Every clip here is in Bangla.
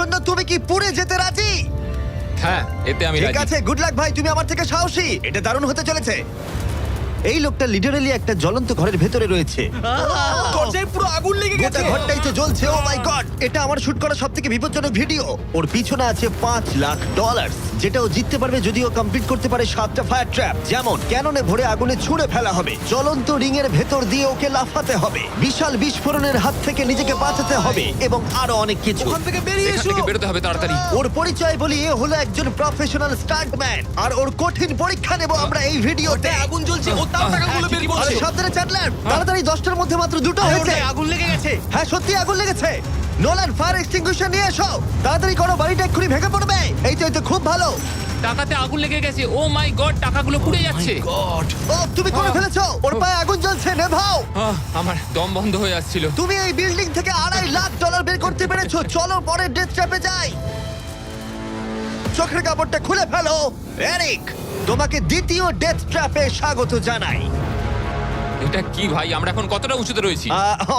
জন্য তুমি কি পুড়ে যেতে রাজি? হ্যাঁ, এতে আমি ঠিক রাজি। আছে, গুড লাক ভাই, তুমি আমার থেকে সাহসী। এটা দারুণ হতে চলেছে। এই লোকটা লিটারালি একটা জ্বলন্ত ঘরের ভেতরে রয়েছে। দরজায় পুরো আগুন লেগে গোটা গেছে। ঘরটাই তো জ্বলছে। ও মাই গড, এটা আমার শুট করা সবথেকে বিপজ্জনক ভিডিও। ওর পিছনে আছে $5,00,000, যেটা ও জিততে পারবে যদি ও কমপ্লিট করতে পারে 7টা ফায়ার ট্র্যাপ। যেমন ক্যাননে ভরে আগুনে ছুঁড়ে ফেলা হবে, জ্বলন্ত রিং এর ভেতর দিয়ে ওকে লাফাতে হবে, বিশাল বিস্ফোরণের হাত থেকে নিজেকে বাঁচাতে হবে এবং আরো অনেক কিছু। ওখান থেকে বেরিয়ে এখান এসো। থেকে বেরোতে হবে তাড়াতাড়ি। ওর পরিচয় বলি, এ হলো একজন প্রফেশনাল স্টান্টম্যান, আর ওর কঠিন পরীক্ষা নেব আমরা এই ভিডিওতে। ওটায় আগুন জ্বলছে, ও তাও টাকাগুলো বের আরে করছে। সাবধানে চ্যাটলার, তাড়াতাড়ি 10টার মধ্যে মাত্র 2টো হয়েছে। ওটায় আগুন লেগে গেছে। হ্যাঁ সত্যি আগুন লেগেছে। নোলান, ফায়ার এক্সটিংগুইশার নিয়ে এসো, তাড়াতাড়ি করো, বাড়িটা এক্ষুনি ভেঙে পড়বে। এই তো খুব ভালো। টাকাতে আগুন লেগে গেছে। ও মাই গড, টাকাগুলো পুড়ে যাচ্ছে। গড। ও তুমি করে ফেলেছো, ওর পায়ে আগুন জ্বলছে, নেভাও। আমার দম বন্ধ হয়ে আসছিল। তুমি এই বিল্ডিং থেকে $2.5 লাখ বের করতে পেরেছো। চলো পরের ডেথ ট্র্যাপে যাই। চোখের কাপড়টা খুলে ফেলো। এরিক, তোমাকে দ্বিতীয় ডেথ ট্র্যাপে স্বাগত জানাই। এটা কি ভাই, আমরা এখন কতটা উঁচুতে রয়েছি?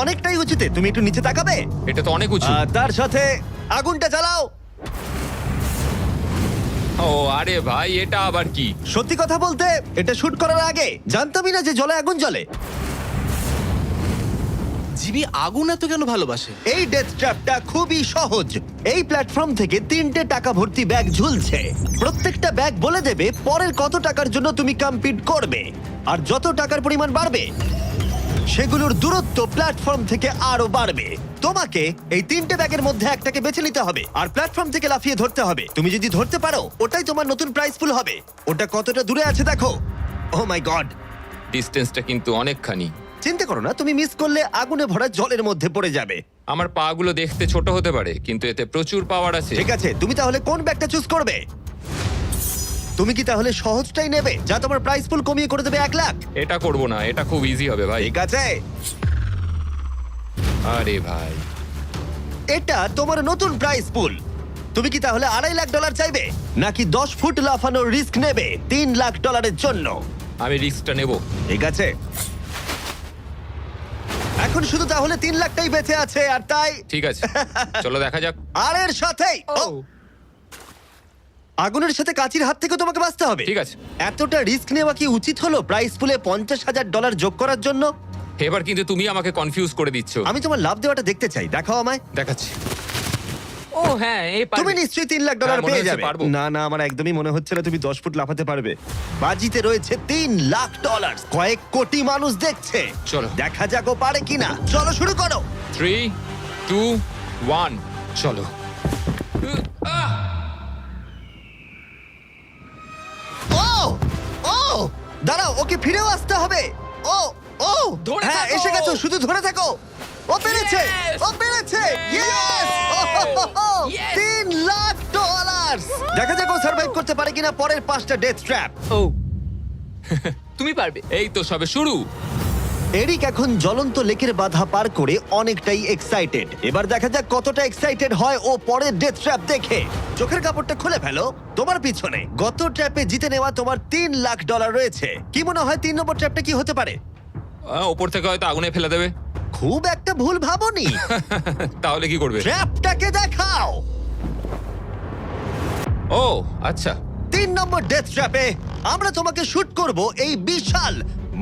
অনেকটাই উঁচুতে, তুমি একটু নিচে তাকাবে। এটা তো অনেক উঁচু। তার সাথে আগুনটা জ্বালাও। ও আরে ভাই, এটা আবার কি? সত্যি কথা বলতে, এটা শুট করার আগে জানতামই না যে জলে আগুন জ্বলে। জিবি আগুন এত কেন ভালোবাসে? এই ডেথ ট্র্যাপটা খুবই সহজ। এই প্ল্যাটফর্ম থেকে 3টে টাকা ভর্তি ব্যাগ ঝুলছে। প্রত্যেকটা ব্যাগ বলে দেবে পরের কত টাকার জন্য তুমি কমপ্লিট করবে, আর যত টাকার পরিমাণ বাড়বে সেগুলোর দূরত্ব প্ল্যাটফর্ম থেকে আরো বাড়বে। তোমাকে এই 3টে ব্যাগের মধ্যে একটাকে বেছে নিতে হবে আর প্ল্যাটফর্ম থেকে লাফিয়ে ধরতে হবে। তুমি যদি ধরতে পারো, ওটাই তোমার নতুন প্রাইস পুল হবে। ওটা কতটা দূরে আছে দেখো। ও মাই গড, ডিস্টেন্সটা কিন্তু অনেকখানি। চিন্তা করো না, তুমি মিস করলে আগুনে ভরা জলের মধ্যে পড়ে যাবে। আমার পা গুলো দেখতে ছোট হতে পারে, কিন্তু এতে প্রচুর পাওয়ার আছে। ঠিক আছে, তুমি তাহলে কোন ব্যাগটা চুজ করবে? তুমি কি তাহলে সহজটাই নেবে, যা তোমার প্রাইস পুল কমিয়ে করে দেবে 1 লাখ? এটা করব না, এটা খুব ইজি হবে ভাই। ঠিক আছে, আরে ভাই, এটা তোমার নতুন প্রাইস পুল। তুমি কি তাহলে $2.5 লাখ চাইবে, নাকি 10 ফুট লাফানোর রিস্ক নেবে $3 লাখ জন্য? আমি রিস্কটা নেব। ঠিক আছে, এখন শুধু তাহলে 3 লাখটাই বেঁচে আছে, আর তাই ঠিক আছে, চলো দেখা যাক। আর এর সাথেই আগুনের সাথে কাচির হাত থেকে তোমাকে বাঁচতে হবে। ঠিক আছে। এতটা রিস্ক নেওয়া কি উচিত হলো প্রাইস পুলে $50,000 যোগ করার জন্য? এবার কিন্তু তুমি আমাকে কনফিউজ করে দিচ্ছ। আমি তোমার লাভ দেওয়াটা দেখতে চাই, দেখাও আমায়। দেখাচ্ছি। ও হ্যাঁ, এই তুমি নিশ্চয়ই $3 লাখ হ্যাঁ, মনে পেয়ে হচ্ছে যাবে। পারবো। না না, আমার একদমই মনে হচ্ছে না তুমি 10 ফুট লাফাতে পারবে। বাজিতে রয়েছে $3 লাখ। কয়েক কোটি মানুষ দেখছে। চলো। দেখা যাক ও পারে কিনা। চলো শুরু করো। 3, 2, 1, চলো। ও ও দাঁড়াও, ওকে ফিরেও আসতে হবে। ও ও ধরে হ্যাঁ, থাকো। এসে গেছো, শুধু ধরে থাকো। ও পেরেছে, Yes! ও পেরেছে। Yes! Yes! $3 লাখ। দেখা যাক ও সার্ভাইভ করতে পারে কিনা পরের 5টা ডেথ ট্র্যাপ। ও তুমি পারবে। এই তো সবে শুরু। এরিক এখন জ্বলন্ত লেকের বাধা পার করে অনেকটাই এক্সাইটেড। এবার দেখা যাক কতটা এক্সাইটেড হয় ও পরের ডেথ ট্র্যাপ দেখে। চোখের কাপড়টা খুলে ফেলো। তোমার পিছনে গত ট্র্যাপে জিতে নেওয়া তোমার $3 লাখ রয়েছে। কি মনে হয় 3 নম্বর ট্র্যাপটা কি হতে পারে? ওপর থেকে হয়তো আগুনে ফেলে দেবে। খুব একটা ভুল ভাবনি। তাহলে কি করবে? ট্র্যাপটাকে দেখাও। ও আচ্ছা। 3 নম্বর ডেথ ট্র্যাপে আমরা তোমাকে শুট করব এই বিশাল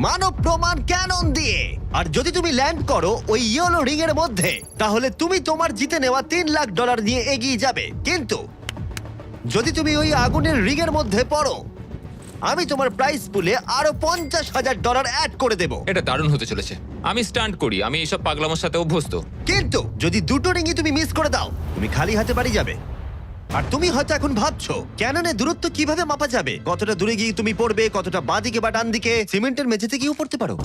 মানব প্রমাণ ক্যানন দিয়ে। আর যদি তুমি ল্যান্ড করো ওই ইয়েলো রিং এর মধ্যে, তাহলে তুমি তোমার জিতে নেওয়া $3 লাখ নিয়ে এগিয়ে যাবে। কিন্তু যদি তুমি ওই আগুনের রিং এর মধ্যে পড়ো, আমি তোমার প্রাইস পুলে আরো $50,000 অ্যাড করে দেব। এটা দারুণ হতে চলেছে। আমি স্টান্ট করি, আমি এইসব পাগলামোর সাথে অভ্যস্ত। কিন্তু যদি দুটো রিংই তুমি মিস করে দাও, তুমি খালি হাতে বাড়ি যাবে। আর তুমি হয়তো এখন ভাবছো, ক্যাননে দূরত্ব কিভাবে মাপা যাবে? কতটা দূরে গিয়ে তুমি পড়বে, কতটা বাঁদিকে বা ডান দিকে? সিমেন্টের মেঝেতে গিয়েও পড়তে পারো।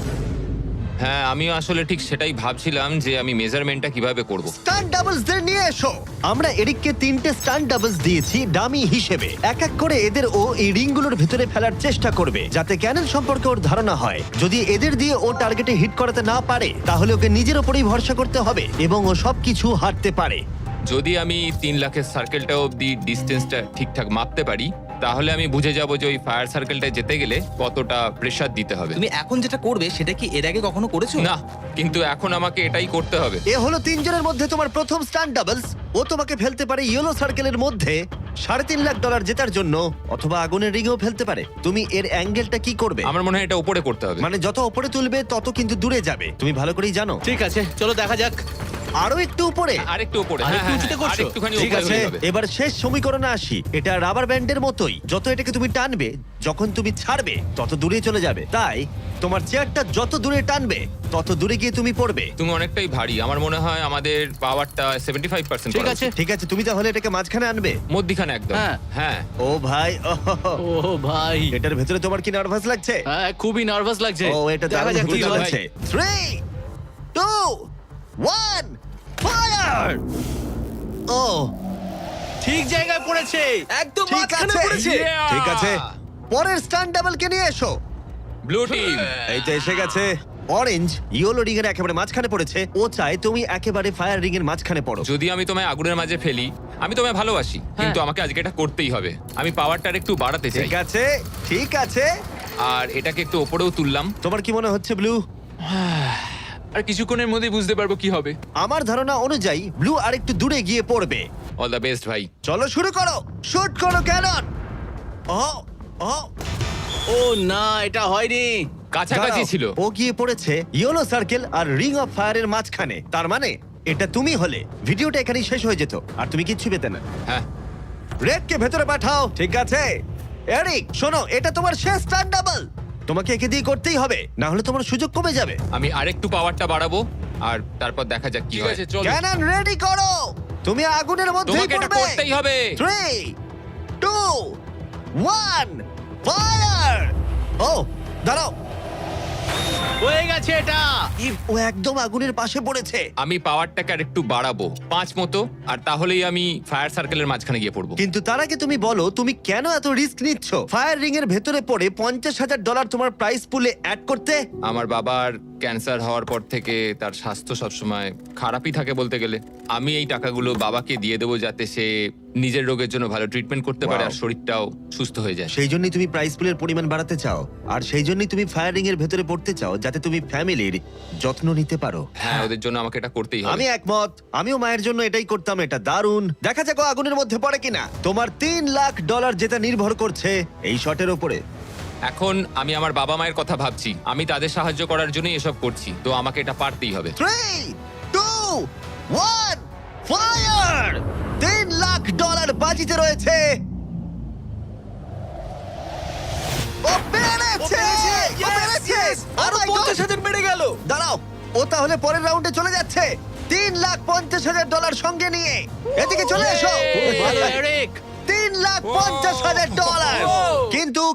হ্যাঁ, আমিও আসলে ঠিক সেটাই ভাবছিলাম যে আমি মেজারমেন্টটা কিভাবে করব। স্টান্ট ডাবলসদের নিয়ে এসো। আমরা এরিককে 3টে স্টান্ট ডাবলস দিয়েছি ডামি হিসেবে। এক এক করে এদের ও এই রিংগুলোর ভিতরে ফেলার চেষ্টা করবে, যাতে ক্যানন সম্পর্কে ওর ধারণা হয়। যদি এদের দিয়ে ও টার্গেটে হিট করাতে না পারে, তাহলে ওকে নিজের ওপরেই ভরসা করতে হবে এবং ও সবকিছু হারতে পারে। যদি আমি 3 লাখের সার্কেলটা অবধি ডিস্টেন্সটা ঠিকঠাক মাপতে পারি, তাহলে আমি বুঝে যাব যে ওই ফায়ার সার্কেলটা যেতে গেলে কতটা প্রেসার দিতে হবে। তুমি এখন যেটা করবে সেটা কি এর আগে কখনো করেছো? না, কিন্তু এখন আমাকে এটাই করতে হবে। এ হলো তিনজনের মধ্যে তোমার প্রথম স্টান্ট ডাবলস। ও তোমাকে ফেলতে পারে ইয়েলো সার্কেলের মধ্যে $3.5 লাখ জেতার জন্য, অথবা আগুনের রিংও ফেলতে পারে। তুমি এর অ্যাঙ্গেলটা কি করবে? আমার মনে হয় এটা উপরে করতে হবে। মানে যত উপরে তুলবে তত কিন্তু দূরে যাবে, তুমি ভালো করেই জানো। ঠিক আছে, চলো দেখা যাক। আরো একটু উপরে। আরেকটু উপরে। আরেকটু হ্যাঁ, উঁচুতে হ্যাঁ, করছো? আরেকটুখানি ঠিক উপরে আছে, হলে হবে। এবার শেষ সমীকরণে আসি। এটা রাবার ব্যান্ডের মতোই, যত এটাকে তুমি টানবে, যখন তুমি ছাড়বে তত দূরে চলে যাবে। তাই তোমার চেয়ারটা যত দূরে টানবে তত দূরে গিয়ে তুমি পড়বে। তুমি অনেকটাই ভারী, আমার মনে হয় আমাদের পাওয়ারটা 75%। ঠিক আছে। ঠিক আছে, তুমি তাহলে এটাকে মাঝখানে আনবে। মধ্যিখানে একদম। হ্যাঁ। হ্যাঁ। ও ভাই, ও ভাই, এটার ভেতরে তোমার কি নার্ভাস লাগছে? হ্যাঁ খুবই নার্ভাস লাগছে। ও, এটা দেখা দারুণ যাক হতে কি হয়। চলেছে। 3, 2, 1, ফায়ার! ও, ঠিক জায়গায় পড়েছে, একদম ঠিক মাঝখানে আছে, পড়েছে। Yeah! ঠিক আছে। পরের স্টান্ট ডাবলকে নিয়ে এসো। Blue team. এই তো এসে গেছে। অরেঞ্জ ইয়েলো রিং এর একেবারে মাঝখানে পড়েছে। ও চায় তুমি একেবারে ফায়ার রিং এর মাঝখানে পড়ো। যদি আমি তোমায় আগুনের মাঝে ফেলি, আমি তোমায় ভালোবাসি, কিন্তু আমাকে আজকে এটা করতেই হবে। আমি পাওয়ারটা একটু বাড়াতে চাই, ঠিক আছে, ঠিক আছে। আর এটাকে একটু ওপরেও তুললাম। তোমার কি মনে হচ্ছে ব্লু? আর কিছুক্ষণের মধ্যেই বুঝতে পারবো কি হবে। আমার ধারণা অনুযায়ী ব্লু আরেকটু দূরে গিয়ে পড়বে। অল দ্য বেস্ট ভাই। চলো শুরু করো, শুট করো ক্যানন। ও, ও, ও না, এটা হয়নি। কাছাকাছি দাঁড়াও। ছিল। ও গিয়ে পড়েছে ইয়েলো সার্কেল আর রিং অফ ফায়ারের মাঝখানে। তার মানে এটা তুমি হলে ভিডিওটা এখানেই শেষ হয়ে যেত আর তুমি কিচ্ছু পেতে না। হ্যাঁ। রেডকে ভেতরে পাঠাও। ঠিক আছে এরিক, শোনো, এটা তোমার শেষ স্টান্ট ডাবল। তোমাকে একে দিয়ে করতেই হবে, না হলে তোমার সুযোগ কমে যাবে। আমি আরেকটু পাওয়ারটা বাড়াবো, আর তারপর দেখা যাক কি ঠিক হয়। আছে, চলো। ক্যানন রেডি করো, তুমি আগুনের মধ্যেই তোমাকে এটা পড়বে। করতেই হবে। 3, 2, 1, ফায়ার! ও, দাঁড়াও, হয়ে গেছে এটা। ও একদম আগুনের পাশে পড়েছে। আমি পাওয়ারটাকে আর একটু বাড়াবো 5 মতো, আর তাহলেই আমি ফায়ার সার্কেলের মাঝখানে গিয়ে পড়বো। কিন্তু তার আগে তুমি বলো, তুমি কেন এত রিস্ক নিচ্ছ ফায়ার রিং এর ভেতরে পড়ে $50,000 তোমার প্রাইস পুলে অ্যাড করতে? আমার বাবার ক্যান্সার হওয়ার পর থেকে তার স্বাস্থ্য সবসময় খারাপই থাকে বলতে গেলে। আমি এই টাকাগুলো বাবাকে দিয়ে দেবো, যাতে সে নিজের রোগের জন্য ভালো ট্রিটমেন্ট করতে পারে, Wow. আর শরীরটাও সুস্থ হয়ে যায়। সেই জন্যই তুমি প্রাইস পুলের পরিমাণ বাড়াতে চাও, আর সেই জন্যই তুমি ফায়ার রিং এর ভেতরে পড়তে চাও, যাতে তুমি ফ্যামিলির যত্ন নিতে পারো। হ্যাঁ, ওদের জন্য আমাকে এটা করতেই হবে। আমি একমত, আমিও মায়ের জন্য এটাই করতাম। এটা দারুণ। দেখা যাক ও আগুনের মধ্যে পড়ে কিনা। তোমার $3 লাখ যেটা নির্ভর করছে এই শটের উপরে। এখন আমি আমার বাবা মায়ের কথা ভাবছি, আমি তাদের সাহায্য করার জন্যই এসব করছি, তো আমাকে এটা পারতেই হবে। 3, 2, 1, ফায়ার! $3 লাখ বাজিতে রয়েছে। ও পেরেছে! ও পেরেছে! আরো Oh my God! 50,000 বেড়ে গেল। দাঁড়াও, ও তাহলে পরের রাউন্ডে চলে যাচ্ছে $3,50,000 সঙ্গে নিয়ে। এদিকে চলে এসো। ভালো এরিক। $3,50,000।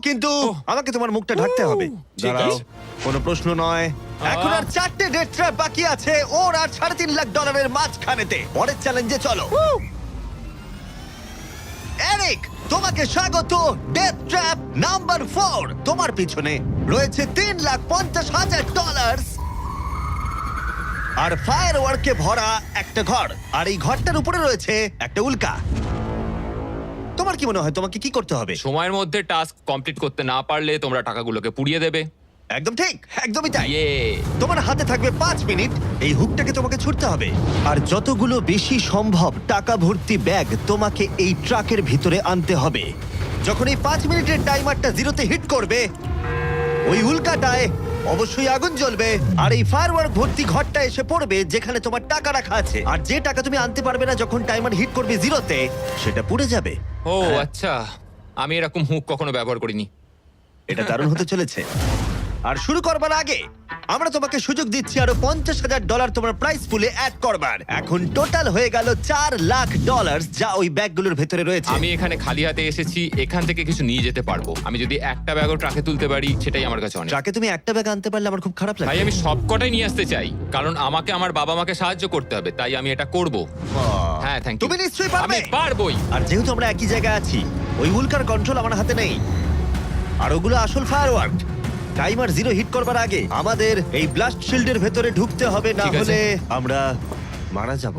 কিন্তু আমাকে তোমার মুখটা ঢাকতে হবে। ঠিক দাঁড়াও, আছে। কোনো প্রশ্ন নয়। এখন আর 4টে ডেথ ট্র্যাপ বাকি আছে, ওর আর $3.5 লাখ মাঝখানেতে। পরের চ্যালেঞ্জে চলো। এরিক, তোমাকে স্বাগত ডেথ ট্র্যাপ নাম্বার 4। তোমার পিছনে রয়েছে $3,50,000 আর ফায়ার ওয়ার্কে ভরা একটা ঘর, আর এই ঘরটার উপরে রয়েছে একটা উল্কা। তোমার কি মনে হয় তোমাকে কি করতে হবে? সময়ের মধ্যে টাস্ক কমপ্লিট করতে না পারলে তোমরা টাকাগুলোকে পুড়িয়ে দেবে। একদম ঠিক, একদমই তাই। ইয়ে। তোমার হাতে থাকবে 5 মিনিট, এই হুকটাকে তোমাকে ছুটতে হবে, আর যতগুলো বেশি সম্ভব টাকা ভর্তি ব্যাগ তোমাকে এই ট্রাকের ভিতরে আনতে হবে। যখন এই 5 মিনিটের টাইমারটা জিরোতে হিট করবে, ওই উল্কাটায় অবশ্যই আগুন জ্বলবে, আর এই ফায়ারওয়ার্ক ভর্তি ঘরটা এসে পড়বে যেখানে তোমার টাকা রাখা আছে। আর যে টাকা তুমি আনতে পারবে না যখন টাইমার হিট করবে জিরোতে, সেটা পুড়ে যাবে। ও আচ্ছা, আমি এরকম হুক কখনো ব্যবহার করিনি। এটা দারুণ হতে চলেছে। আর শুরু করবার আগে আমরা তোমাকে সুযোগ দিচ্ছি আরো $50,000 তোমার প্রাইস পুলে অ্যাড করবার। এখন টোটাল হয়ে গেল $4,00,000, যা ওই ব্যাগগুলোর ভেতরে রয়েছে। আমি এখানে খালি হাতে এসেছি, এখান থেকে কিছু নিয়ে যেতে পারবো। আমি যদি একটা ব্যাগও ট্রাকে তুলতে পারি, সেটাই আমার কাছে অনেক। ট্রাকে তুমি একটা ব্যাগ আনতে পারলে আমার খুব খারাপ ভাই, লাগে। আমি সবকটাই নিয়ে আসতে চাই, কারণ আমাকে আমার বাবা মাকে সাহায্য করতে হবে, তাই আমি এটা করব। হ্যাঁ, থ্যাংক ইউ। তুমি নিশ্চয়ই পারবে। আমি পারবোই। আর যেহেতু আমরা একই জায়গায় আছি, ওই উল্কার কন্ট্রোল আমার হাতে নেই, আর ওগুলো আসল ফায়ারওয়ার্ক। টাইমার জিরো হিট করবার আগে আমাদের এই ব্লাস্ট শিল্ডের ভেতরে ঢুকতে হবে, না ঠিক আছে। হলে আমরা মারা যাব।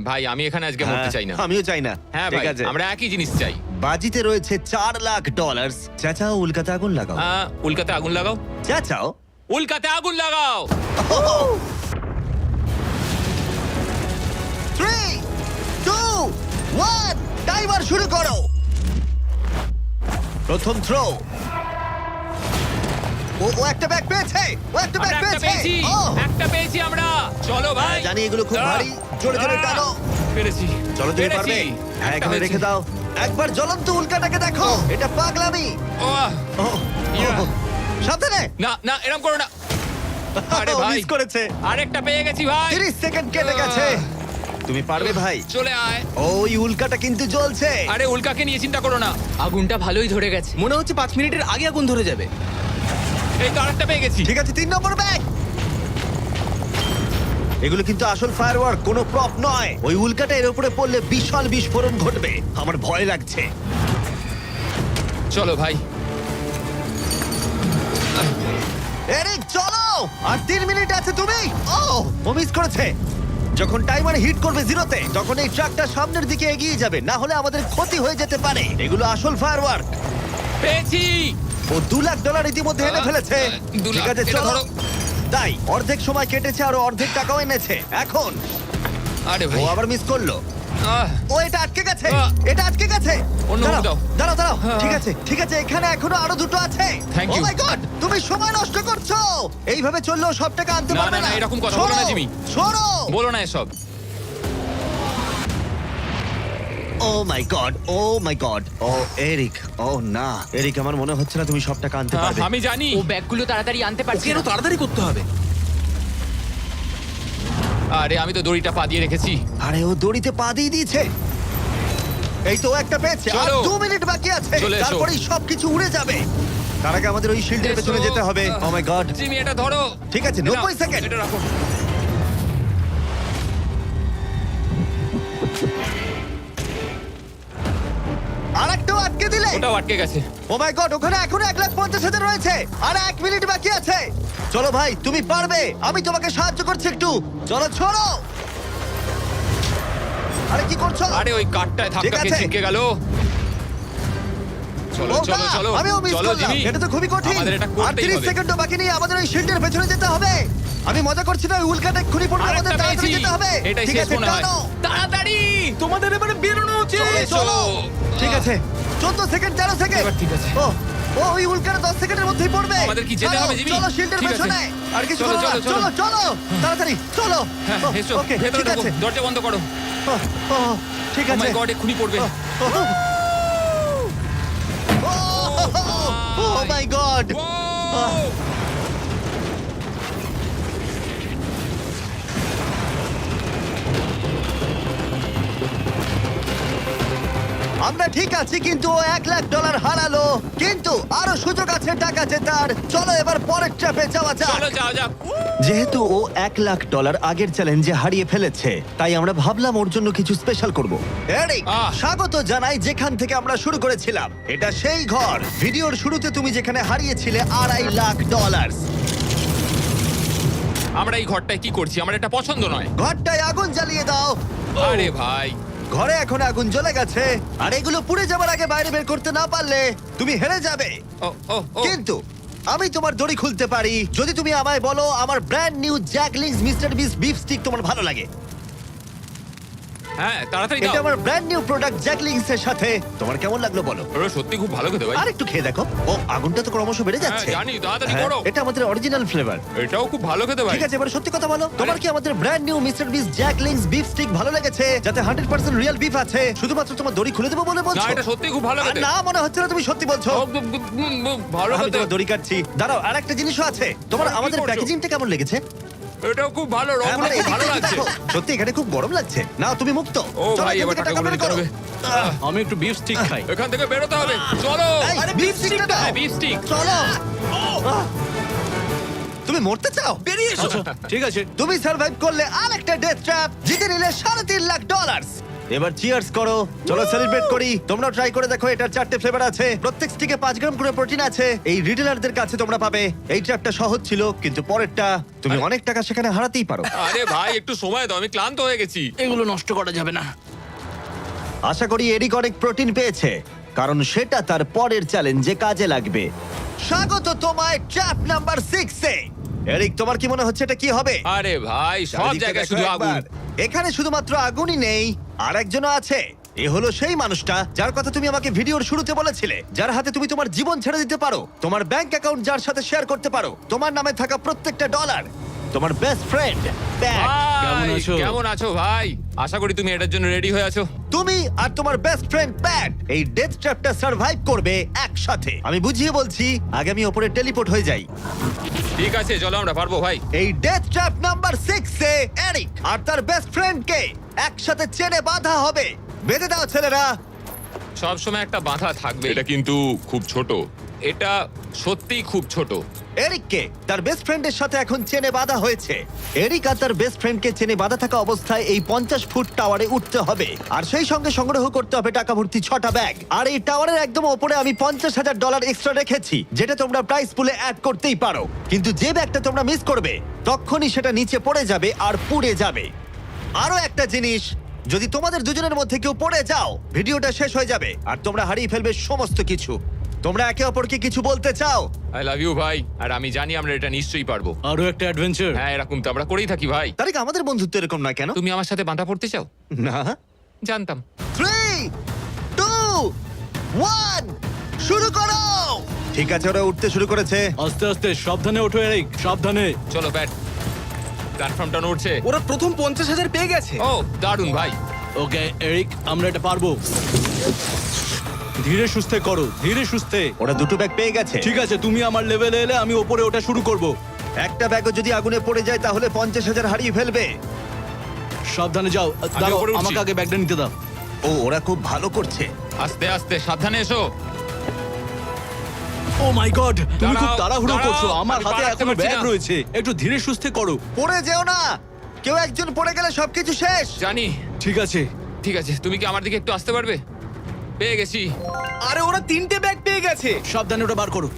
ভাই, আমি এখানে আজকে মরতে চাই না। আমিও চাই না। হ্যাঁ ঠিক ভাই, আছে, আমরা একই জিনিস চাই। বাজিতে রয়েছে $4 লাখ। চাচাও উল্কাতে আগুন লাগাও। উল্কাতে আগুন লাগাও, চাচাও। উল্কাতে আগুন লাগাও। 3, 2, 1, টাইমার শুরু করো। প্রথম থ্রো। ও একটা ব্যাগ পেয়েছে, ও একটা ব্যাগ আমরা একটা পেয়েছে। পেয়েছি, ও, একটা পেয়েছি আমরা। চলো ভাই, জানি এগুলো খুব ভারী, জোরে জোরে টানো। পেরেছি। চলো তুমি পেরেছি। পারবে। হ্যাঁ, একটা এখানে হয়েছে। রেখে দাও। একবার জ্বলন্ত উল্কাটাকে দেখো, এটা পাগলামি। ওহ, ও, Yeah. সাবধানে। না না, এরকম করো না। আরে ও, ভাই, মিস করেছে। আরেকটা পেয়ে গেছি ভাই। 30 সেকেন্ড কেটে গেছে। তুমি পারবে ভাই। চলে আয়। ওই উল্কাটা কিন্তু জ্বলছে। আরে উল্কাকে নিয়ে চিন্তা করো না। আগুনটা ভালোই ধরে গেছে। মনে হচ্ছে 5 মিনিটের আগে আগুন ধরে যাবে। এই তো আরেকটা পেয়ে গেছি। ঠিক আছে, 3 নম্বর ব্যাগ। এগুলো কিন্তু আসল ফায়ারওয়ার্ক, কোনো প্রপ নয়। ওই উল্কাটা এর উপরে পড়লে বিশাল বিস্ফোরণ ঘটবে। আমার ভয় লাগছে। চলো ভাই। এরিক চলো, আর 3 মিনিট আছে। তুমি ও মিস করেছে। যখন টাইমার হিট করবে জিরোতে, তখন এই ট্রাকটা সামনের দিকে এগিয়ে যাবে, না হলে আমাদের ক্ষতি হয়ে যেতে পারে। এগুলো আসল ফায়ারওয়ার্ক। পেয়েছি। ও $2 লাখ ইতিমধ্যে এনে ফেলেছে। 2 ঠিক লাখ, আছে, এটা চলো। ধরো। তাই অর্ধেক সময় কেটেছে আর অর্ধেক টাকাও এনেছে। এখন আরে ও ভাই, আবার মিস করলো। ও এটা আটকে গেছে, এটা আটকে গেছে। অন্য দাঁড়াও, দাও। দাঁড়াও দাঁড়াও। হ্যাঁ। ঠিক আছে ঠিক আছে, এখানে এখনো আরো দুটো আছে। Thank ও you. মাই গড, তুমি সময় নষ্ট করছো। এইভাবে চললেও সব টাকা আনতে না, পারবে না, না। না, এরকম কথা বলো না, সরো, জিমি। সরো। বলো না এসব। ও মাই গড, ও মাই গড। ও এরিক, ও না এরিক, আমার মনে হচ্ছে না তুমি সব টাকা আনতে পারবে। আমি জানি। ও ব্যাগগুলো তাড়াতাড়ি আনতে পারছে কেন না। তাড়াতাড়ি করতে হবে? আরে আমি তো দড়িটা পা দিয়ে রেখেছি। আরে ও দড়িতে পা দিয়ে দিয়েছে। এই তো ও একটা পেয়েছে। আর চলো। 2 মিনিট বাকি আছে, চলে এসো। তারপরেই সবকিছু উড়ে যাবে। তার আগে আমাদের ওই শিল্ডের পেছনে এসো। যেতে হবে। ও মাই গড। জিমি, এটা ধরো। ঠিক আছে, এটা 90 সেকেন্ড। এটা রাখো। আরেকটাও আটকে দিলে। ওটাও আটকে গেছে। ও মাই গড, ওখানে এখনো 1,50,000 রয়েছে। আর 1 মিনিট বাকি আছে। চলো ভাই, তুমি পারবে। আমি তোমাকে সাহায্য করছি একটু। চলো ছোড়ো। আরে কি করছো? আরে ওই কাঠটায় ধাক্কা ঠিক খেয়ে আছে। ছিটকে গেল। চলো ও চলো না, চলো। আমিও মিস চলো করলাম। জিমি। এটা তো খুবই কঠিন। আমাদের এটা আর করতেই 30 হবে। সেকেন্ডও বাকি নেই, আমাদের ওই শিল্ডের পেছনে যেতে হবে। আমি মজা করছি না, ওই উল্কাটা এক্ষুনি পড়বে, আরেকটা আমাদের তাড়াতাড়ি পেয়েছি। যেতে হবে। এটাই ঠিক শেষ আছে, মনে হয়। টানো। তাড়াতাড়ি। তোমাদের এবারে বেরোনো উচিত। এসো। চলো। ঠিক আছে, 14 সেকেন্ড, 13 সেকেন্ড। এবার ঠিক আছে। ও ও ওই উল্কাটা 10 সেকেন্ডের মধ্যেই পড়বে। আমাদের কি যেতে চলো, হবে, জিমি? চলো শিল্ডের ঠিক আছে। পেছনে। আর কিছু চলো, করো না। চলো, চলো চলো। চলো তাড়াতাড়ি চলো। হ্যাঁ, ও, এসো। ওকে, ভেতরে ঠিক ঢোকো। আছে। দরজা বন্ধ করো। ও, ও, ঠিক ও আছে। মাই গড, এক্ষুনি পড়বে। ও মাই গড। ও! আমরা ঠিক আছি, কিন্তু ও $1 লাখ হারালো। কিন্তু আরো সুযোগ আছে টাকা জেতার। চলো এবার পরের ট্র্যাপে যাওয়া যাক। চলো যাও যাক। যেহেতু ও $1 লাখ আগের চ্যালেঞ্জে হারিয়ে ফেলেছে, তাই আমরা ভাবলাম ওর জন্য কিছু স্পেশাল করব। এরিক, স্বাগত জানাই যেখান থেকে আমরা শুরু করেছিলাম। এটা সেই ঘর, ভিডিওর শুরুতে তুমি যেখানে হারিয়েছিলে $2.5 লাখ। আমরা এই ঘরটায় কি করছি? আমার এটা পছন্দ নয়। ঘরটায় আগুন জ্বালিয়ে দাও। আরে ভাই, ঘরে এখন আগুন জ্বলে গেছে, আর এগুলো পুড়ে যাবার আগে বাইরে বের করতে না পারলে তুমি হেরে যাবে। ও ও ও কিন্তু আমি তোমার দড়ি খুলতে পারি যদি তুমি আমায় বলো আমার ব্র্যান্ড নিউ জ্যাকলিংস মিস্টার বিস বিফ স্টিক তোমার ভালো লাগে। হ্যাঁ, তাড়াতাড়ি এটা দাও। আমার ব্র্যান্ড নিউ প্রোডাক্ট জ্যাকলিংস এর সাথে। তোমার কেমন লাগলো বলো? ওরা সত্যি খুব ভালো খেতে ভাই। আর একটু খেয়ে দেখো। ও আগুনটা তো ক্রমশ বেড়ে যাচ্ছে। হ্যাঁ, জানি, তাড়াতাড়ি হ্যাঁ, করো। এটা আমাদের অরিজিনাল ফ্লেভার। এটাও খুব ভালো খেতে ভাই। ঠিক আছে, এবার সত্যি কথা বলো, তোমার কি আমাদের ব্র্যান্ড নিউ মিস্টার বিস জ্যাকলিংস বিফ স্টিক ভালো লেগেছে, যাতে 100% রিয়েল বিফ আছে? শুধুমাত্র তোমার দড়ি খুলে দেবো বলে না, বলছো? এটা সত্যি খুব ভালো আর খেতে। না, মনে হচ্ছে না তুমি সত্যি বলছো। ভালো আমি খেতে। তোমার দড়ি কাটছি। দাঁড়াও, আর একটা জিনিসও আছে। তোমার কি আমাদের করছো? প্যাকেজিংটা কেমন লেগেছে? এটাও খুব ভালো, হ্যাঁ, রংগুলো মানে খুব এদিকটা ভালো একটু লাগছে। দেখো। সত্যি এখানে খুব গরম লাগছে। না, তুমি মুক্ত। ও চলো, ভাই, এখান এবার থেকে টাকাগুলো বের নিতে করো। হবে। আমি একটু বিফ স্টিক খাই। এখান থেকে বেরোতে হবে। চলো। এই, beef stick-টা দাও। হ্যাঁ, beef stick। চলো। তুমি মরতে চাও? বেরিয়ে এসো। ঠিক আছে। তুমি সার্ভাইভ করলে আরেকটা ডেথ ট্র্যাপ, জিতে নিলে $3.5 লাখ। এবার চিয়ার্স করো, চলো সেলিব্রেট করি। তোমরা ট্রাই করে দেখো, এটার 4টে ফ্লেভার আছে, প্রত্যেক স্টিকে 5 গ্রাম করে প্রোটিন আছে। এই রিটেলারদের কাছে তোমরা পাবে। এই ট্র্যাপটা সহজ ছিল, কিন্তু পরেরটা তুমি অনেক টাকা সেখানে হারাতেই পারো। আরে ভাই, একটু সময় দাও, আমি ক্লান্ত হয়ে গেছি। এগুলো নষ্ট করা যাবে না। আশা করি এরিক অনেক প্রোটিন পেয়েছে। কারণ সেটা তার পরের চ্যালেঞ্জে কাজে লাগবে। স্বাগত তোমায় ট্র্যাপ নাম্বার 6 এ। এরিক, তোমার কি মনে হচ্ছে এটা কি হবে? আরে ভাই সব চারিদিকে জায়গায় দেখো শুধু আগুন। একবার। এখানে শুধুমাত্র আগুনই নেই, আর একজনও আছে। এ হলো সেই মানুষটা যার কথা তুমি আমাকে ভিডিওর শুরুতে বলেছিলে, যার হাতে তুমি তোমার জীবন ছেড়ে দিতে পারো, তোমার ব্যাংক অ্যাকাউন্ট যার সাথে শেয়ার করতে পারো, তোমার নামে থাকা প্রত্যেকটা ডলার, তোমার বেস্ট ফ্রেন্ড। কেমন ভাই, আছো? কেমন আছো ভাই? আশা করি তুমি এটার জন্য রেডি হয়ে আছো। তুমি আর তোমার বেস্ট ফ্রেন্ড প্যাট এই ডেথ ট্র্যাপটা সার্ভাইভ করবে একসাথে। আমি বুঝিয়ে বলছি, আগে আমি ওপরে টেলিপোর্ট হয়ে যাই। ঠিক আছে, চলো আমরা পারবো ভাই। এই ডেথ ট্র্যাপ নাম্বার 6 এ এরিক আর তার বেস্ট ফ্রেন্ডকে একসাথে চেনে বাঁধা হবে। বেঁধে দাও ছেলেরা। সব সময় একটা বাধা থাকবে। এটা কিন্তু খুব ছোট। এটা সত্যিই খুব ছোট। এরিককে তার বেস্ট ফ্রেন্ডের সাথে এখন চেনে বাঁধা হয়েছে। এরিক আর তার বেস্ট ফ্রেন্ডকে চেনে বাঁধা থাকা অবস্থায় এই 50 ফুট টাওয়ারে উঠতে হবে, আর সেই সঙ্গে সংগ্রহ করতে হবে টাকা ভর্তি 6টা ব্যাগ। আর এই টাওয়ারের একদম ওপরে আমি $50,000 এক্সট্রা রেখেছি, যেটা তোমরা প্রাইস পুলে অ্যাড করতেই পারো। কিন্তু যে ব্যাগটা তোমরা মিস করবে, তখনই সেটা নিচে পড়ে যাবে আর পুড়ে যাবে। আরো একটা জিনিস, যদি তোমাদের দুজনের মধ্যে কেউ পড়ে যাও, ভিডিওটা শেষ হয়ে যাবে আর তোমরা হারিয়ে ফেলবে সমস্ত কিছু। তোমরা একে অপরকে কিছু বলতে চাও? আই লাভ ইউ ভাই, আর আমি জানি আমরা এটা নিশ্চয়ই পারবো। আরো একটা অ্যাডভেঞ্চার। হ্যাঁ, এরকম তো আমরা করেই থাকি ভাই। তারিক, আমাদের বন্ধুত্ব এরকম নয় কেন? তুমি আমার সাথে বাঁধা পড়তে চাও? না। জানতাম। 3, 2, 1, শুরু করো। ঠিক আছে, ওরা উঠতে শুরু করেছে। আস্তে আস্তে, সাবধানে ওঠো এরিক, সাবধানে। চলো ব্যাট, প্ল্যাটফর্মটা নড়ছে। ওরা প্রথম 50,000 পেয়ে গেছে। ও দারুণ ভাই। ওকে এরিক, আমরা এটা পারবো। ধীরে সুস্থে করো, ধীরে সুস্থে। ওরা দুটো ব্যাগ পেয়ে গেছে। ঠিক আছে, তুমি আমার লেভেলে এলে আমি ওপরে ওটা শুরু করব। একটা ব্যাগও যদি আগুনে পড়ে যায় তাহলে 50,000 হারিয়ে ফেলবে। সাবধানে যাও। দাঁড়াও, উপরে উঠছি। আমাকে আগে ব্যাগটা নিতে দাও। ও, ওরা খুব ভালো করছে। আস্তে আস্তে, সাবধানে এসো। ও মাই গড, তুমি খুব দাঁড়াও, তাড়াহুড়ো দাঁড়াও, করছো। আমার আমি হাতে পা রাখতে এখনো পারছি ব্যাগ না। রয়েছে, একটু ধীরে সুস্থে করো। পড়ে যেও না, কেউ একজন পড়ে গেলে সবকিছু শেষ। জানি। ঠিক আছে। ঠিক আছে, তুমি কি আমার দিকে একটু আসতে পারবে? পেয়ে গেছি। আরে ওরা 3টে ব্যাগ পেয়ে গেছে। সাবধানে ওটা বার করো।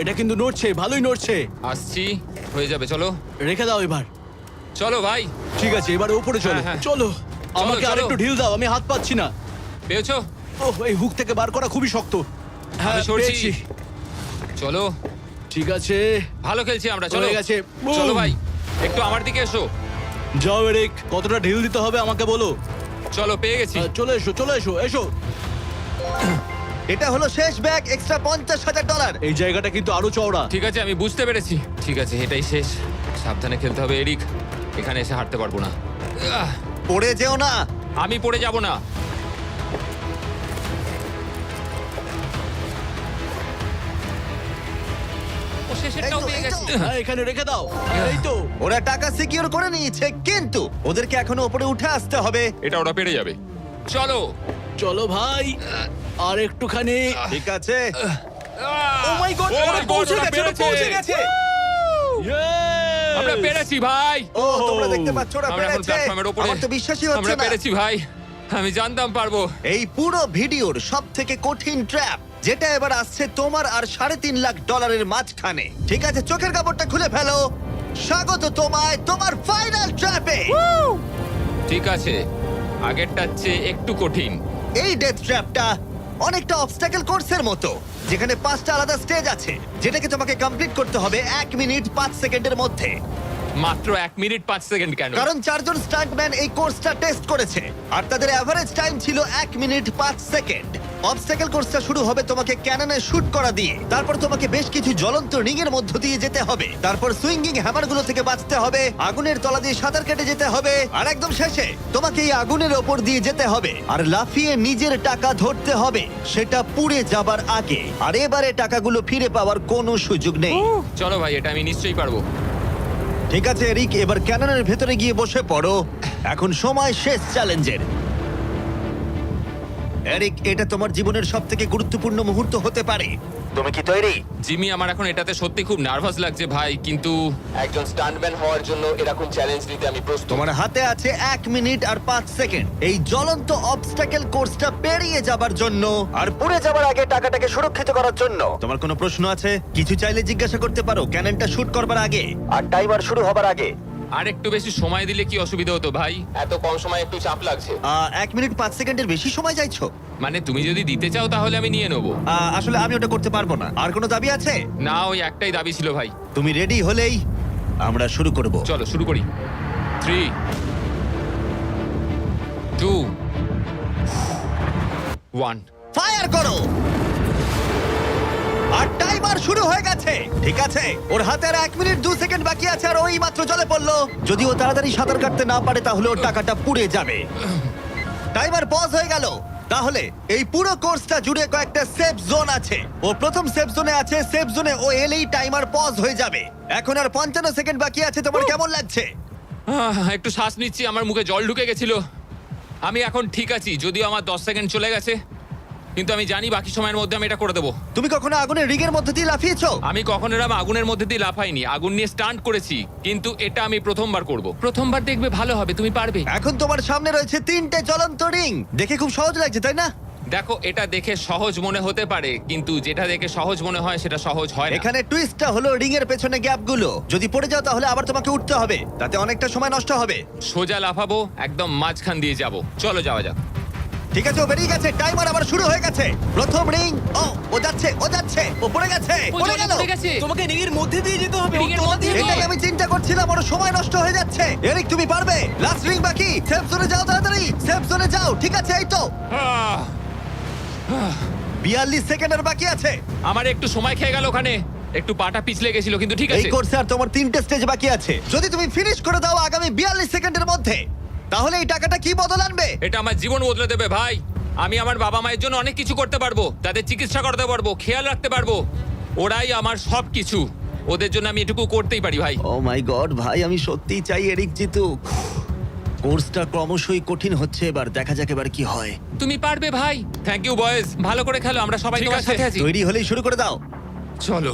এটা কিন্তু নড়ছে, ভালোই নড়ছে। আসছি, হয়ে যাবে, চলো। রেখে দাও এবার। চলো ভাই। ঠিক আছে, এবার উপরে চলো। হ্যাঁ, হ্যাঁ। চলো, আমাকে চলো। আরেকটু ঢিল দাও, আমি হাত পাচ্ছি না। পেয়েছো? ওহ, এই হুক থেকে বার করা খুবই শক্ত। হ্যাঁ, আমি সরছি। পেয়েছি। চলো, ঠিক আছে, ভালো খেলছি আমরা। চলো, হয়ে গেছে। বুম। চলো ভাই, একটু আমার দিকে এসো। যাও এরিক, কতটা ঢিল দিতে হবে আমাকে বলো। চলো, পেয়ে গেছি। চলে এসো, চলে এসো, এসো। এটা হলো শেষ ব্যাগ, এক্সট্রা $50,000। এই জায়গাটা কিন্তু আরো চওড়া। ঠিক আছে, আমি বুঝতে পেরেছি। ঠিক আছে, এটাই শেষ। সাবধানে খেলতে হবে এরিক, এখানে এসে হারতে পারবো না। আহ, পড়ে যেও না। আমি পড়ে যাব না। ও শেষেরটাও পেয়ে গেছি। হ্যাঁ, এখানে রেখে দাও। এই তো। ওরা টাকা সিকিউর করে নিয়েছে, কিন্তু ওদেরকে এখনো উপরে উঠে আসতে হবে। এটা ওরা পেরে যাবে। চলো। চলো ভাই, আর একটুখানি। ঠিক আছে, ও মাই গড, Oh ওরা my God, পৌঁছে ওরা গেছে, ওরা পেরেছে। পৌঁছে গেছে। Yes! আমরা পেরেছি ভাই। ও তোমরা দেখতে পাচ্ছ ওরা আমরা এখন পেরেছে। প্ল্যাটফর্মের উপরে। আমার তো বিশ্বাসই হচ্ছে আমরা না। পেরেছি ভাই, আমি জানতাম পারবো। এই পুরো ভিডিওর সবথেকে কঠিন ট্র্যাপ, যেটা এবার আসছে তোমার আর $3.5 লাখ মাঝখানে। ঠিক আছে, চোখের কাপড়টা খুলে ফেলো। স্বাগত তোমায় তোমার ফাইনাল ট্র্যাপে। ঠিক আছে, আগেরটার চেয়ে একটু কঠিন। এই ডেথ ট্র্যাপটা অনেকটা অবস্টাকেল কোর্সের মতো, যেখানে 5টা আলাদা স্টেজ আছে, যেটাকে তোমাকে কমপ্লিট করতে হবে 1 মিনিট 5 সেকেন্ডের মধ্যে। মাত্র 1 মিনিট 5 সেকেন্ড কেন? কারণ 4 জন স্টান্টম্যান এই কোর্সটা টেস্ট করেছে, আর তাদের এভারেজ টাইম ছিল 1 মিনিট 5 সেকেন্ড। অবস্টাকেল কোর্সটা শুরু হবে তোমাকে ক্যাননে শুট করা দিয়ে, তারপর তোমাকে বেশ কিছু জ্বলন্ত রিং এর মধ্য দিয়ে যেতে হবে, তারপর সুইঙ্গিং হ্যামারগুলো থেকে বাঁচতে হবে, আগুনের তলা দিয়ে সাঁতার কেটে যেতে হবে, আর একদম শেষে তোমাকে এই আগুনের ওপর দিয়ে যেতে হবে আর লাফিয়ে নিজের টাকা ধরতে হবে, সেটা পুড়ে যাবার আগে। আর এবারে টাকাগুলো ফিরে পাওয়ার কোনো সুযোগ নেই। চলো ভাই, এটা আমি নিশ্চয়ই পারবো। ঠিক আছে এরিক, এবার ক্যাননের ভেতরে গিয়ে বসে পড়ো। এখন সময় শেষ চ্যালেঞ্জের। এরিক, এটা তোমার জীবনের সবথেকে গুরুত্বপূর্ণ মুহূর্ত হতে পারে। তুমি কি তৈরি? জিমি, আমার এখন এটাতে সত্যি খুব নার্ভাস লাগছে ভাই, কিন্তু একজন স্টান্টম্যান হওয়ার জন্য এরকম চ্যালেঞ্জ নিতে আমি প্রস্তুত। তোমার হাতে আছে 1 মিনিট আর 5 সেকেন্ড এই জ্বলন্ত অবস্টাকেল কোর্সটা পেরিয়ে যাবার জন্য, আর পুড়ে যাবার আগে টাকাটাকে সুরক্ষিত করার জন্য। তোমার কোনো প্রশ্ন আছে? কিছু চাইলে জিজ্ঞাসা করতে পারো ক্যাননটা শুট করবার আগে আর টাইমার শুরু হবার আগে। আর একটু বেশি সময় দিলে কি অসুবিধা হতো ভাই? এত কম সময় একটু চাপ লাগছে। 1 মিনিট 5 সেকেন্ডের বেশি সময় চাইছো? মানে তুমি যদি দিতে চাও তাহলে আমি নিয়ে নেবো। আসলে আমি ওটা করতে পারবো না। আর কোনো দাবি আছে? না, ওই একটাই দাবি ছিল ভাই। তুমি রেডি হলেই আমরা শুরু করব। চলো শুরু করি। 3 2 1 ফায়ার করো! আর টাইমার শুরু হয়ে গেছে। ঠিক আছে, ওর হাতে আর 1 মিনিট 2 সেকেন্ড বাকি আছে, আর ওই মাত্র জলে পড়লো। যদি ও তাড়াতাড়ি সাঁতার কাটতে না পারে তাহলে ওর টাকাটা পুড়ে যাবে। টাইমার পজ হয়ে গেল। তাহলে এই পুরো কোর্সটা জুড়ে কয়েকটা সেফ জোন আছে। ও প্রথম সেফ জোনে আছে। সেফ জোনে ও এলেই টাইমার পজ হয়ে যাবে। এখন আর 55 সেকেন্ড বাকি আছে। তোমার কেমন লাগছে? একটু শ্বাস নিচ্ছি, আমার মুখে জল ঢুকে গেছিল। আমি এখন ঠিক আছি, যদিও আমার 10 সেকেন্ড চলে গেছে, কিন্তু আমি জানি বাকি সময়ের মধ্যে আমি এটা করে দেবো। তুমি কখনো আগুনের রিগের মধ্যে দিয়ে লাফিয়েছো? আমি কখনো এরকম আগুনের মধ্যে দিয়ে লাফাইনি, আগুন নিয়ে স্টান্ট করেছি, কিন্তু এটা আমি প্রথমবার করব। প্রথমবার দেখবে ভালো হবে, তুমি পারবে। এখন তোমার সামনে রয়েছে 3টে জ্বলন্ত রিং। দেখে খুব সহজ লাগছে, তাই না? দেখো, এটা দেখে সহজ মনে হতে পারে, কিন্তু যেটা দেখে সহজ মনে হয় সেটা সহজ হয় না। এখানে টুইস্টটা হলো রিং এর পেছনে গ্যাপগুলো। যদি পড়ে যাও তাহলে আবার তোমাকে উঠতে হবে, তাতে অনেকটা সময় নষ্ট হবে। সোজা লাফাবো, একদম মাঝখান দিয়ে যাব। চলো যাওয়া যাক। ঠিক আছে, ও বেরিয়ে গেছে। টাইমার আবার শুরু হয়ে গেছে। প্রথম রিং। ও যাচ্ছে, ও পড়ে গেছে। ও পড়ে জলে গেল। পড়ে গেছে। তোমাকে রিংয়ের মধ্যে দিয়ে যেতে হবে। ও রিংয়ের তলা মধ্যে দিয়ে দিয়ে। এটাই আমি চিন্তা করছিলাম, ওর সময় নষ্ট হয়ে যাচ্ছে। এরিক, তুমি পারবে। লাস্ট রিং বাকি। সেফ জোনে যাও, তাড়াতাড়ি সেফ জোনে যাও। ঠিক আছে, এই তো আহ, 42 সেকেন্ড আর বাকি আছে। আমার একটু সময় খেয়ে গেল ওখানে, একটু পাটা পিছলে গেছিল, কিন্তু ঠিক এই আছে। কোর্সে আর তোমার 3টে স্টেজ বাকি আছে। যদি তুমি ফিনিশ করে দাও আগামী 42 সেকেন্ডের মধ্যে, তাহলে এই টাকাটা কি বদল আনবে? এটা আমার জীবন বদলে দেবে ভাই। আমি আমার বাবা মায়ের জন্য অনেক কিছু করতে পারবো, তাদের চিকিৎসা করতে পারবো, খেয়াল রাখতে পারবো। ওরাই আমার সব কিছু, ওদের জন্য আমি এটুকু করতেই পারি ভাই। ও মাই গড ভাই, আমি সত্যিই চাই এরিক জিতুক। কোর্সটা ক্রমশই কঠিন হচ্ছে, এবার দেখা যাক এবার কি হয়। তুমি পারবে ভাই। থ্যাংক ইউ বয়েজ, ভালো করে খেলো, আমরা সবাই ঠিক তোমার আছে। সাথে আছি। তৈরি হলেই শুরু করে দাও। চলো।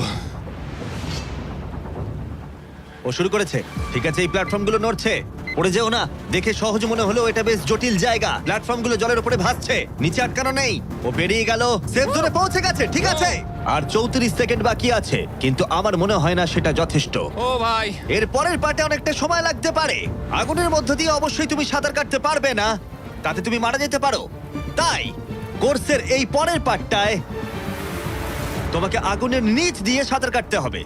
ও শুরু করেছে। ঠিক আছে, এই প্ল্যাটফর্মগুলো নড়ছে। পড়ে যেও না। দেখে সহজ মনে হলেও এটা বেশ জটিল জায়গা। প্ল্যাটফর্মগুলো জলের উপরে ভাসছে, নিচে আটকানো নেই। ও বেরিয়ে গেল, সেফ জোনে পৌঁছে গেছে। ঠিক আছে, আর 34 সেকেন্ড বাকি আছে, কিন্তু আমার মনে হয় না সেটা যথেষ্ট। ও ভাই, এর পরের পার্টে অনেকটা সময় লাগতে পারে। আগুনের মধ্য দিয়ে অবশ্যই তুমি সাঁতার কাটতে পারবে না, তাতে তুমি মারা যেতে পারো। তাই কোর্সের এই পরের পার্টটায় তোমাকে আগুনের নিচ দিয়ে সাঁতার কাটতে হবে।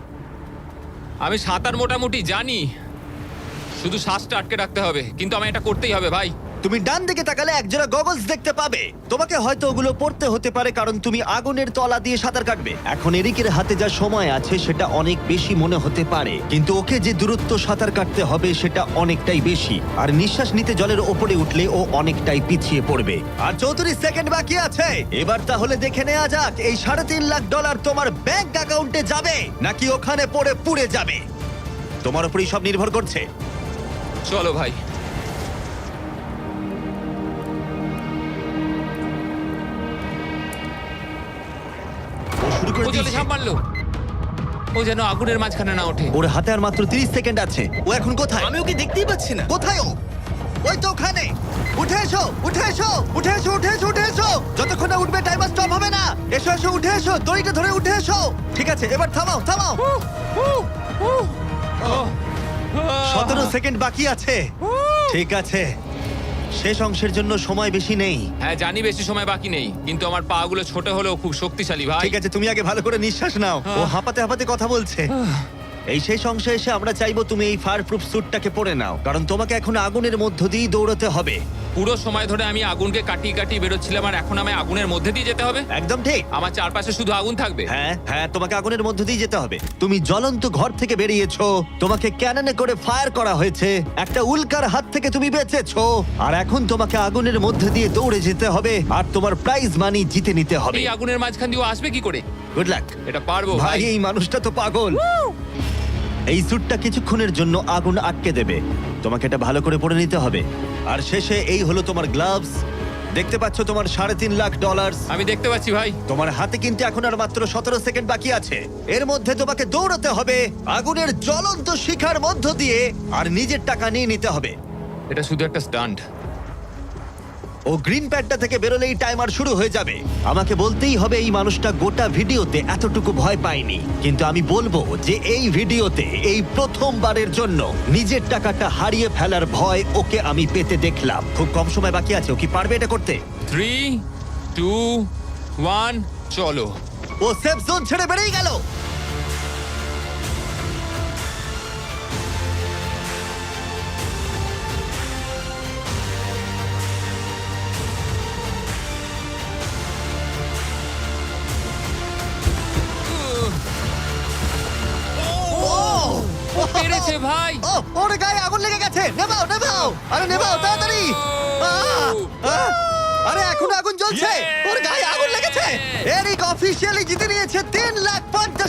আমি সাঁতার মোটামুটি জানি, শুধু শ্বাসটা আটকে রাখতে হবে, কিন্তু আমি এটা করতেই হবে ভাই। তুমি ডান দিকে তাকালে একজোড়া গগলস দেখতে পাবে। তোমাকে হয়তো ওগুলো পড়তে হতে পারে, কারণ তুমি আগুনের তলা দিয়ে সাঁতার কাটবে। এখন এরিকের হাতে যা সময় আছে সেটা অনেক বেশি মনে হতে পারে, কিন্তু ওকে যে দূরত্ব সাঁতার কাটতে হবে সেটা অনেকটাই বেশি। আর নিঃশ্বাস নিতে জলের ওপরে উঠলে ও অনেকটাই পিছিয়ে পড়বে। আর 34 সেকেন্ড বাকি আছে। এবার তাহলে দেখে নেওয়া যাক এই $3.5 লাখ তোমার ব্যাংক অ্যাকাউন্টে যাবে নাকি ওখানে পড়ে পুড়ে যাবে। তোমার উপরই সব নির্ভর করছে। চলো ভাই। ও শুরু করে ও জলে দিয়েছে। ঝাঁপ মারলো, ও যেন আগুনের মাঝখানে না ওঠে। ওর হাতে আর মাত্র 30 সেকেন্ড আছে। ও এখন কোথায়? আমি ওকে দেখতেই পাচ্ছি না। কোথায় ও? ওই তো ওখানে। উঠে এসো, উঠে এসো, উঠে এসো, উঠে এসো, উঠে এসো। যতক্ষণ না উঠবে টাইমার স্টপ হবে না। এসো এসো, উঠে এসো, দড়িটা ধরে উঠে এসো। ঠিক আছে, এবার থামাও, থামাও। 17 সেকেন্ড বাকি আছে। ঠিক আছে, শেষ অংশের জন্য সময় বেশি নেই। হ্যাঁ জানি বেশি সময় বাকি নেই, কিন্তু আমার পা গুলো ছোট হলেও খুব শক্তিশালী ভাই। ঠিক আছে, তুমি আগে ভালো করে নিঃশ্বাস নাও। ও হাঁপাতে হাঁপাতে কথা বলছে। এই শেষ অংশে এসে আমরা চাইবো তুমি এই ফায়ার প্রুফ স্যুটটাকে পরে নাও, কারণ তোমাকে এখন আগুনের মধ্য দিয়েই দৌড়তে হবে। পুরো সময় ধরে আমি আগুনকে কাটিয়ে কাটিয়ে বেরোচ্ছিলাম, আর এখন আমি আগুনের মধ্যে দিয়ে যেতে হবে। একদম ঠিক। আমার চারপাশে শুধু আগুন থাকবে। হ্যাঁ হ্যাঁ, তোমাকে আগুনের মধ্য দিয়ে যেতে হবে। তুমি জ্বলন্ত ঘর থেকে বেরিয়েছো, তোমাকে ক্যাননে করে ফায়ার করা হয়েছে, একটা উল্কার হাত থেকে তুমি বেঁচেছো, আর এখন তোমাকে আগুনের মধ্যে দিয়ে দৌড়ে যেতে হবে, আর তোমার প্রাইজ মানি জিতে নিতে হবে। এই আগুনের মাঝখান দিয়ে ও আসবে কি করে? Good luck. এটা পারবো ভাই, ভাই। এই মানুষটা তো পাগল। এই স্যুটটা কিছুক্ষণের জন্য আগুন আটকে দেবে, তোমাকে এটা ভালো করে পরে নিতে হবে। আর শেষে এই হলো তোমার গ্লাভস। দেখতে পাচ্ছ তোমার $3.5 লাখ। আমি দেখতে পাচ্ছি ভাই। তোমার হাতে কিন্তু এখন আর মাত্র 17 সেকেন্ড বাকি আছে। এর মধ্যে তোমাকে দৌড়াতে হবে আগুনের জ্বলন্ত শিখার মধ্য দিয়ে, আর নিজের টাকা নিয়ে নিতে হবে। এটা শুধু একটা স্টান্ট। ও গ্রিন প্যাডটা থেকে বেরোলেই টাইমার শুরু হয়ে যাবে। আমাকে বলতেই হবে এই মানুষটা গোটা ভিডিওতে এতটুকু ভয় পায়নি, কিন্তু আমি বলবো যে এই ভিডিওতে এই প্রথমবারের জন্য নিজের টাকাটা হারিয়ে ফেলার ভয় ওকে আমি পেতে দেখলাম। খুব কম সময় বাকি আছে, ও কি পারবে এটা করতে? 3, 2, 1, চলো। ও সেফ জোন ছেড়ে বেরিয়ে গেল। পেরেছে ভাই। ও ওর গায়ে আগুন লেগে গেছে। নেভাও নেভাও, আরে নেভাও তাড়াতাড়ি। আহ! আহ! আরে এখনো আগুন জ্বলছে, ওর গায়ে আগুন লেগেছে। এরিক অফিসিয়ালি জিতে নিয়েছে 3,50,000